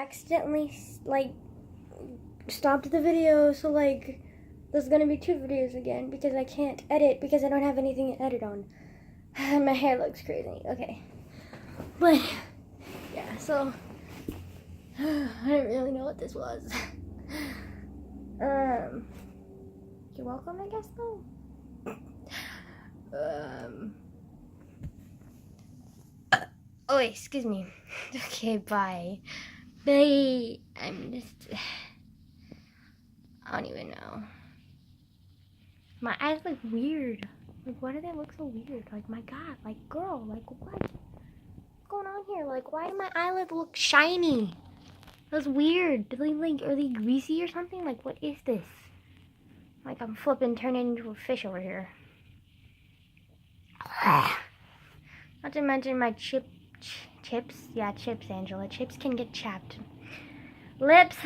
accidentally, like, stopped the video, so, like, there's gonna be 2 videos again because I can't edit because I don't have anything to edit on. My hair looks crazy. Okay. But, yeah, so, I don't really know what this was. You're welcome, I guess, though. Oh, wait, excuse me. Okay, bye. Bye. I'm just... I don't even know. My eyes look weird. Like, why do they look so weird? Like, my God. Like, girl. Like, what? What's going on here? Like, why do my eyelids look shiny? That's weird. Are they greasy or something? Like, what is this? Like, I'm flipping, turning into a fish over here. Not to mention my chips. Yeah, chips, Angela. Chips can get chapped. Lips.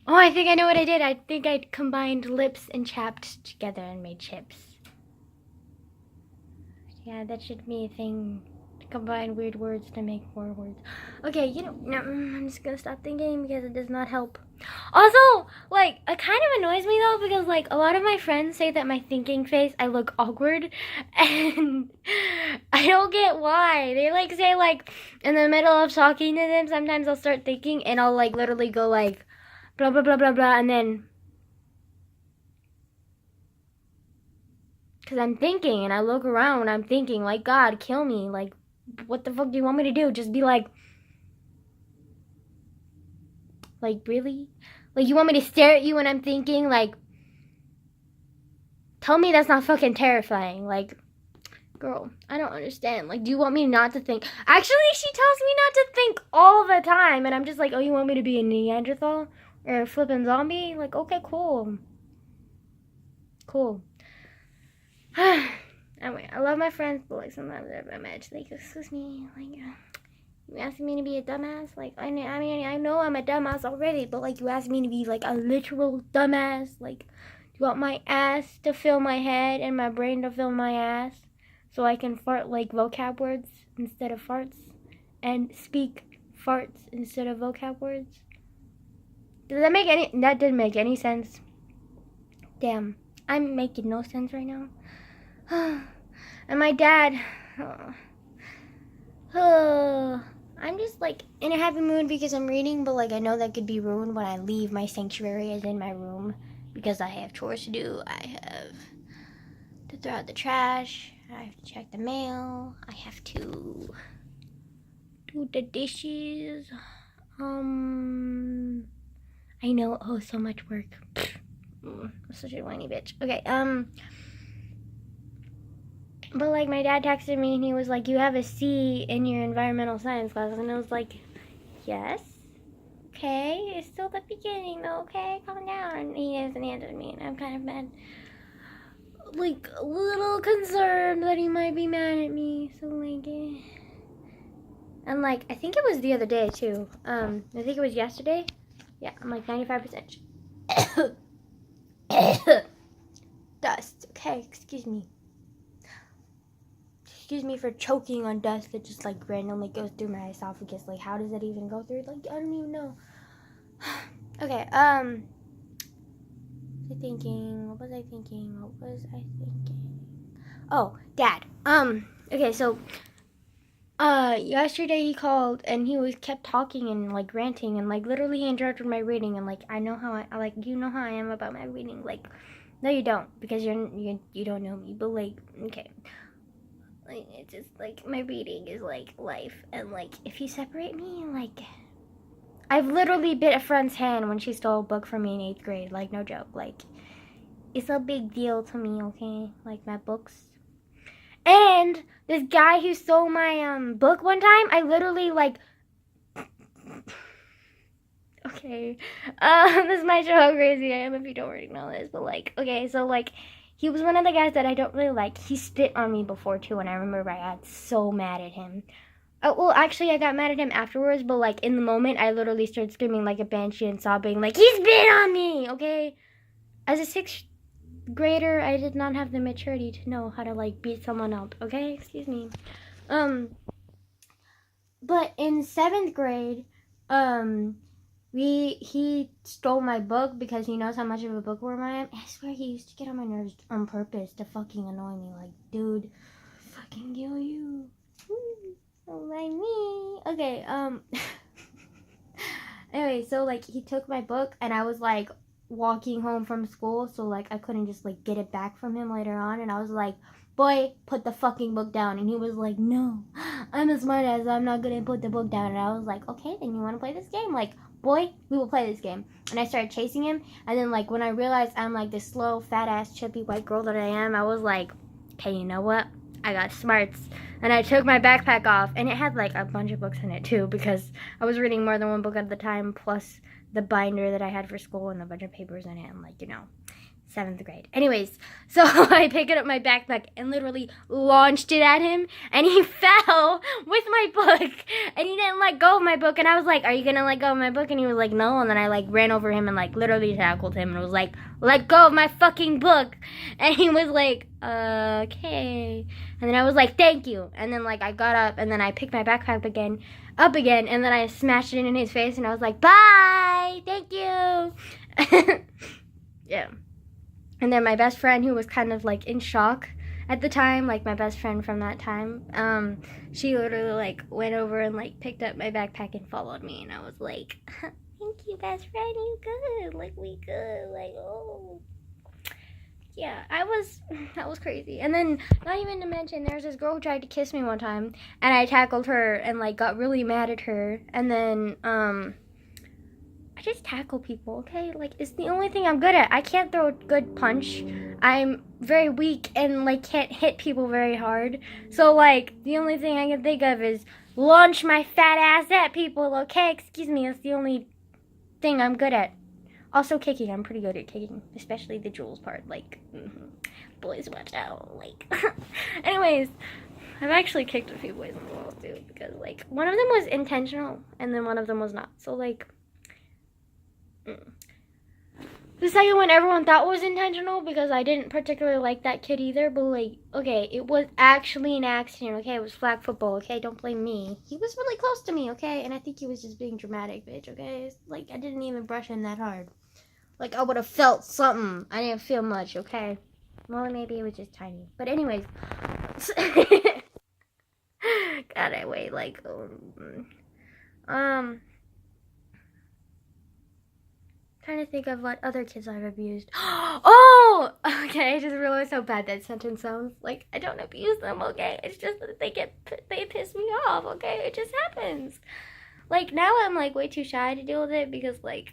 Oh, I think I know what I did. I think I combined lips and chapped together and made chips. Yeah, that should be a thing. To combine weird words to make more words. Okay, no, I'm just gonna stop thinking because it does not help. Also, like, it kind of annoys me though because, like, a lot of my friends say that my thinking face, I look awkward, and I don't get why. They, like, say, like, in the middle of talking to them, sometimes I'll start thinking and I'll, like, literally go, like, blah, blah, blah, blah, blah, and then, because I'm thinking, and I look around and I'm thinking, like, God, kill me, like, what the fuck do you want me to do? Just be like, really? Like, you want me to stare at you when I'm thinking? Like, tell me that's not fucking terrifying. Like, girl, I don't understand. Like, do you want me not to think? Actually, she tells me not to think all the time, and I'm just like, oh, you want me to be a Neanderthal? Or a flippin' zombie? Like, okay, cool. Cool. Anyway, I love my friends, but, like, sometimes they're mad. Like, excuse me, like, you asking me to be a dumbass? Like, I mean, I know I'm a dumbass already, but, like, you asked me to be, like, a literal dumbass? Like, you want my ass to fill my head and my brain to fill my ass so I can fart, like, vocab words instead of farts and speak farts instead of vocab words? Does that make any... That didn't make any sense. Damn. I'm making no sense right now. And my dad... I'm just, like, in a happy mood because I'm reading, but, like, I know that could be ruined when I leave my sanctuary as in my room because I have chores to do. I have to throw out the trash. I have to check the mail. I have to do the dishes. I know. Oh, so much work. I'm such a whiny bitch. Okay, but, like, my dad texted me and he was like, you have a C in your environmental science class. And I was like, yes. Okay, it's still the beginning though, okay? Calm down. And he hasn't answered me and I'm kind of mad. Like, a little concerned that he might be mad at me. So, like, and, like, I think it was the other day too. I think it was yesterday. Yeah, I'm like 95%. Dust. Okay, excuse me. Excuse me for choking on dust that just, like, randomly goes through my esophagus. Like, how does that even go through? Like, I don't even know. Okay, what was I thinking? Oh, Dad. Okay, so, yesterday he called and he kept talking and, like, ranting and, like, literally he interrupted my reading and, like, I know how you know how I am about my reading. Like, no, you don't, because you don't know me, but, like, okay. Like, it's just, like, my reading is, like, life, and, like, if you separate me, like, I've literally bit a friend's hand when she stole a book from me in 8th grade, like, no joke, like, it's a big deal to me, okay, like, my books, and this guy who stole my, book one time, I literally, like, okay, this might show how crazy I am if you don't already know this, but, like, okay, so, like, he was one of the guys that I don't really like. He spit on me before, too, and I remember I got so mad at him. Oh, well, actually, I got mad at him afterwards, but, like, in the moment, I literally started screaming like a banshee and sobbing, like, he spit on me, okay? As a 6th grader, I did not have the maturity to know how to, like, beat someone up, okay? Excuse me. But in 7th grade, he stole my book because he knows how much of a bookworm I am. I swear he used to get on my nerves on purpose to fucking annoy me. Like, dude, fucking kill you. Don't like me. Okay, anyway, so like he took my book and I was like walking home from school, so like I couldn't just like get it back from him later on, and I was like, boy, put the fucking book down. And he was like, no, I'm a smart ass, I'm not gonna put the book down. And I was like, okay, then you wanna play this game? Like, boy, we will play this game. And I started chasing him, and then like when I realized I'm like this slow, fat ass, chippy white girl that I am, I was like, okay, you know what? I got smarts. And I took my backpack off, and it had like a bunch of books in it too, because I was reading more than one book at the time, plus the binder that I had for school and a bunch of papers in it, and like, 7th grade. Anyways, so I picked up my backpack and literally launched it at him, and he fell with my book, and he didn't let go of my book, and I was like, are you gonna let go of my book? And he was like, no. And then I like ran over him and like literally tackled him and was like, let go of my fucking book. And he was like, okay. And then I was like, thank you. And then like I got up, and then I picked my backpack up again, and then I smashed it in his face, and I was like, bye, thank you. Yeah. And then my best friend, who was kind of like in shock at the time, like my best friend from that time, she literally like went over and like picked up my backpack and followed me, and I was like, thank you, best friend, you good, like we good, like, oh. Yeah, that was crazy. And then, not even to mention, there's this girl who tried to kiss me one time, and I tackled her and like got really mad at her, and then I just tackle people, okay? Like, it's the only thing I'm good at. I can't throw a good punch. I'm very weak and, like, can't hit people very hard. So, like, the only thing I can think of is launch my fat ass at people, okay? Excuse me, that's the only thing I'm good at. Also, kicking. I'm pretty good at kicking, especially the jewels part. Like, boys, watch out. Like, anyways, I've actually kicked a few boys in the wall, too, because, like, one of them was intentional, and then one of them was not. So, like, the second one everyone thought was intentional because I didn't particularly like that kid either, but like, okay, it was actually an accident, okay? It was flag football, okay? Don't blame me. He was really close to me, okay? And I think he was just being dramatic, bitch, okay? It's like, I didn't even brush him that hard. Like, I would have felt something. I didn't feel much, okay? Well, maybe it was just tiny. But anyways. God, I weigh like, trying to think of what other kids I've abused. Oh! Okay, I just realized how bad that sentence sounds. Like, I don't abuse them, okay? It's just that they piss me off, okay? It just happens. Like, now I'm, like, way too shy to deal with it because, like,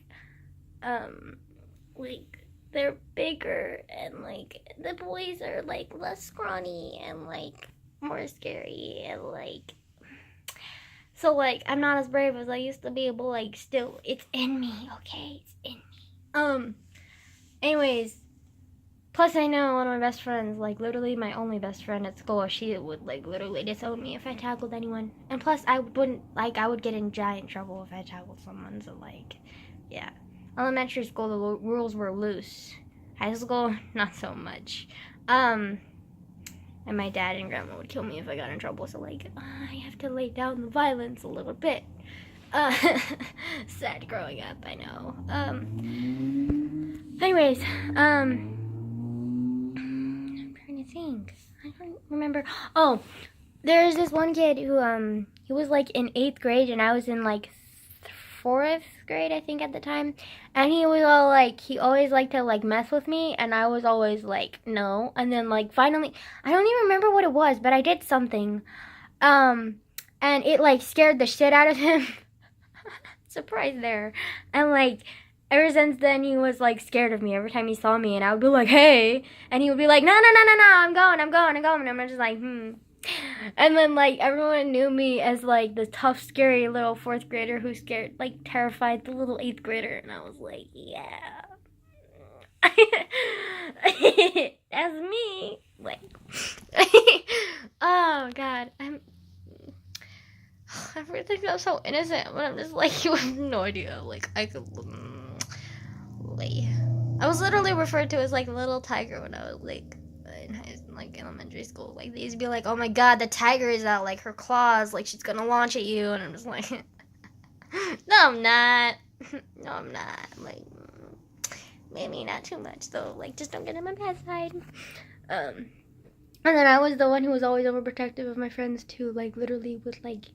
they're bigger and, like, the boys are, like, less scrawny and, like, more scary and, like... So, like, I'm not as brave as I used to be, but, like, still, it's in me, okay? It's in me. Anyways, plus I know one of my best friends, like, literally my only best friend at school, she would, like, literally disown me if I tackled anyone. And plus, I would get in giant trouble if I tackled someone, so, like, yeah. Elementary school, the rules were loose. High school, not so much. And my dad and grandma would kill me if I got in trouble. So, like, I have to lay down the violence a little bit. Sad growing up, I know. Anyways, I'm trying to think. I don't remember. Oh, there's this one kid who, he was, like, in 8th grade, and I was in, like, 4th grade, I think, at the time. And he was all like, he always liked to like mess with me, and I was always like, no. And then like finally, I don't even remember what it was, but I did something, and it like scared the shit out of him. Surprise there. And like ever since then, he was like scared of me every time he saw me, and I would be like, hey, and he would be like, no, I'm going, and I'm just like, And then, like, everyone knew me as, like, the tough, scary little 4th grader who scared, like, terrified the little 8th grader. And I was like, yeah. That's me. Like, oh, God. Everything feels so innocent, but I'm just like, you have no idea. Like, I could, I was literally referred to as, like, a little tiger when I was, like, in elementary school. Like, they used to be like, oh my god, the tiger is out, like, her claws, like, she's gonna launch at you, and I'm just like, No, I'm not. No, I'm not. Like, maybe not too much though. Like, just don't get in my bad side. And then I was the one who was always overprotective of my friends too. Like, literally would like.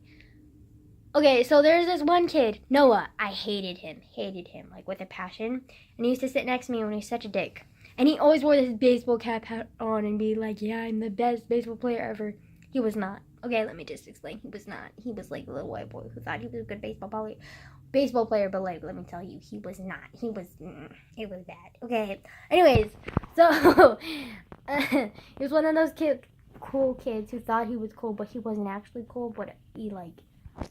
Okay, so there's this one kid, Noah. I hated him, like with a passion. And he used to sit next to me when he's such a dick. And he always wore this baseball cap hat on and be like, yeah, I'm the best baseball player ever. He was not. Okay, let me just explain. He was not. He was like a little white boy who thought he was a good baseball player, but like, let me tell you, he was not. It was bad. Okay. Anyways, so he was one of those cool kids who thought he was cool, but he wasn't actually cool. But he like.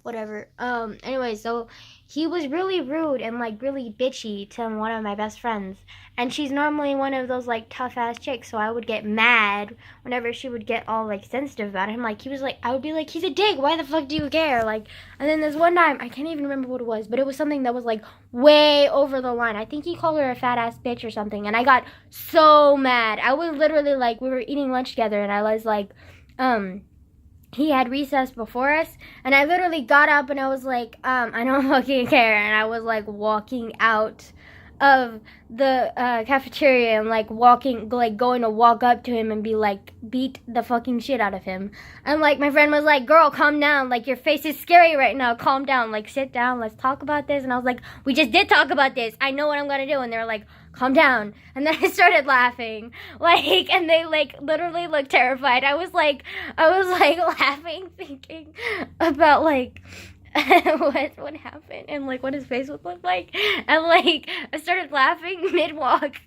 Whatever. Anyway, so he was really rude and like really bitchy to one of my best friends. And she's normally one of those like tough ass chicks, so I would get mad whenever she would get all like sensitive about him. Like I would be like, he's a dick, why the fuck do you care? Like, and then there's one time, I can't even remember what it was, but it was something that was like way over the line. I think he called her a fat ass bitch or something, and I got so mad. I was literally like, we were eating lunch together and I was like, he had recess before us, and I literally got up and I was like, I don't fucking care, and I was like walking out of the cafeteria and like going to walk up to him and be like, beat the fucking shit out of him. And like my friend was like, girl, calm down, like your face is scary right now, calm down, like sit down, let's talk about this. And I was like, we just did talk about this, I know what I'm gonna do. And they were like, calm down. And then I started laughing, like, and they like literally looked terrified. I was like laughing, thinking about like what happened and like what his face would look like, and like I started laughing mid-walk,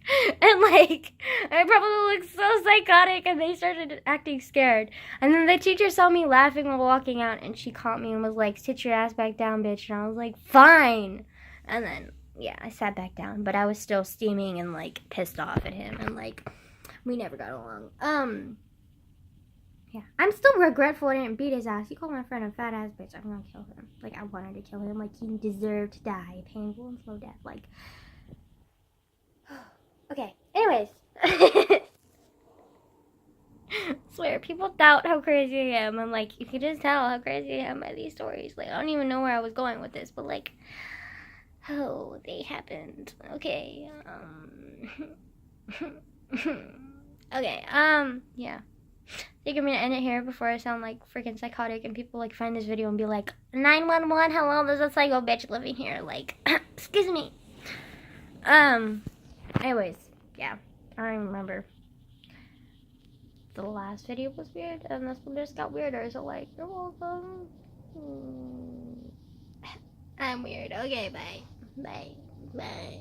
and like I probably looked so psychotic, and they started acting scared. And then the teacher saw me laughing while walking out, and she caught me and was like, sit your ass back down, bitch. And I was like, fine. And then yeah, I sat back down, but I was still steaming and like pissed off at him, and like we never got along. Yeah, I'm still regretful I didn't beat his ass. He called my friend a fat ass bitch. I'm gonna kill him. Like, I wanted to kill him. Like, he deserved to die. Painful and slow death. Like, okay. Anyways. Swear, people doubt how crazy I am. And, like, you can just tell how crazy I am by these stories. Like, I don't even know where I was going with this. But, like, oh, they happened. Okay. Okay, yeah. I think I'm gonna end it here before I sound like freaking psychotic and people like find this video and be like, 911, hello, there's a psycho bitch living here. Like, excuse me. Anyways, yeah, I don't even remember. The last video was weird, and this one just got weirder. So like, you're welcome. I'm weird. Okay, bye, bye, bye.